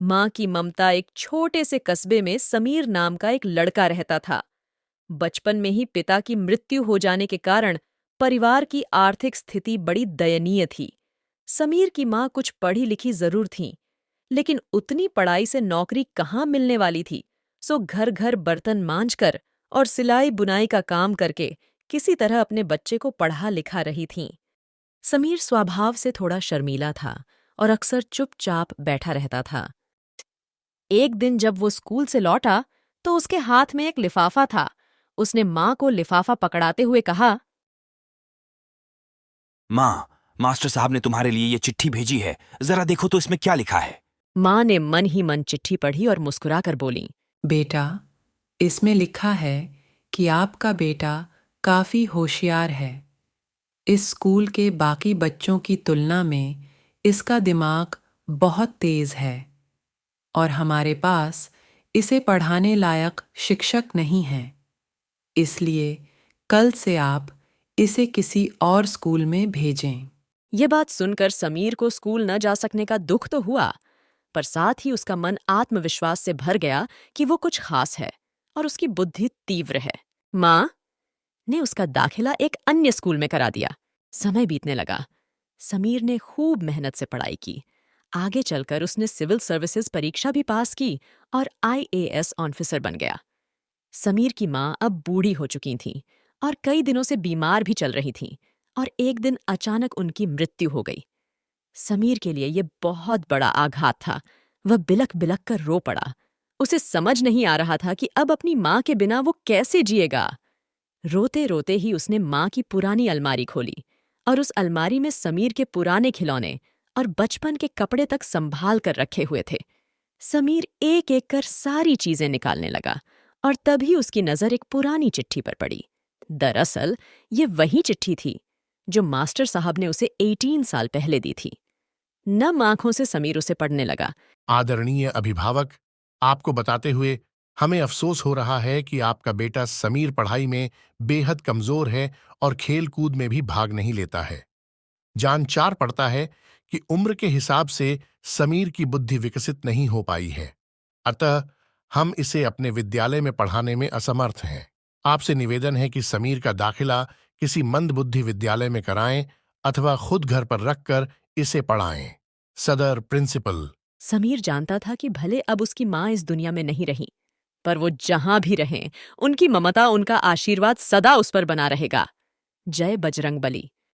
माँ की ममता। एक छोटे से कस्बे में समीर नाम का एक लड़का रहता था। बचपन में ही पिता की मृत्यु हो जाने के कारण परिवार की आर्थिक स्थिति बड़ी दयनीय थी। समीर की माँ कुछ पढ़ी लिखी जरूर थीं, लेकिन उतनी पढ़ाई से नौकरी कहाँ मिलने वाली थी। सो घर घर बर्तन मांजकर और सिलाई बुनाई का काम करके किसी तरह अपने बच्चे को पढ़ा लिखा रही थीं। समीर स्वभाव से थोड़ा शर्मीला था और अक्सर चुपचाप बैठा रहता था। एक दिन जब वो स्कूल से लौटा तो उसके हाथ में एक लिफाफा था। उसने माँ को लिफाफा पकड़ाते हुए कहा, माँ, मास्टर साहब ने तुम्हारे लिए ये चिट्ठी भेजी है। जरा देखो तो इसमें क्या लिखा है। माँ ने मन ही मन चिट्ठी पढ़ी और मुस्कुराकर बोली, बेटा, इसमें लिखा है कि आपका बेटा काफ़ी होशियार है। इस स्कूल के बाकी बच्चों की तुलना में इसका दिमाग बहुत तेज़ है और हमारे पास इसे पढ़ाने लायक शिक्षक नहीं हैं। इसलिए कल से आप इसे किसी और स्कूल में भेजें। ये बात सुनकर समीर को स्कूल न जा सकने का दुख तो हुआ, पर साथ ही उसका मन आत्मविश्वास से भर गया कि वो कुछ खास है और उसकी बुद्धि तीव्र है। माँ ने उसका दाखिला एक अन्य स्कूल में करा दिया। समय बीतने लगा। समीर ने खूब मेहनत से पढ़ाई की। आगे चलकर उसने सिविल सर्विसेज परीक्षा भी पास की और आईएएस ऑफिसर बन गया। समीर की माँ अब बूढ़ी हो चुकी थीं और कई दिनों से बीमार भी चल रही थीं, और एक दिन अचानक उनकी मृत्यु हो गई। समीर के लिए ये बहुत बड़ा आघात था। वह बिलख बिलख कर रो पड़ा। उसे समझ नहीं आ रहा था कि अब अपनी माँ के बिना वो कैसे जिएगा। रोते रोते ही उसने माँ की पुरानी अलमारी खोली और उस अलमारी में समीर के पुराने खिलौने और बचपन के कपड़े तक संभाल कर रखे हुए थे। समीर एक एक कर सारी चीजें निकालने लगा और तभी उसकी नजर एक पुरानी चिट्ठी पर पड़ी। दरअसल ये वही चिट्ठी थी जो मास्टर साहब ने उसे 18 साल पहले दी थी। नम आंखों से समीर उसे पढ़ने लगा। आदरणीय अभिभावक, आपको बताते हुए हमें अफसोस हो रहा है कि आपका बेटा समीर पढ़ाई में बेहद कमजोर है और खेल कूद में भी भाग नहीं लेता है। जान चार पड़ता है कि उम्र के हिसाब से समीर की बुद्धि विकसित नहीं हो पाई है। अतः हम इसे अपने विद्यालय में पढ़ाने में असमर्थ हैं। आपसे निवेदन है कि समीर का दाखिला किसी मंदबुद्धि विद्यालय में कराएं अथवा खुद घर पर रखकर इसे पढ़ाएं। सदर प्रिंसिपल। समीर जानता था कि भले अब उसकी माँ इस दुनिया में नहीं रही, पर वो जहां भी रहें, उनकी ममता, उनका आशीर्वाद सदा उस पर बना रहेगा। जय बजरंग बली।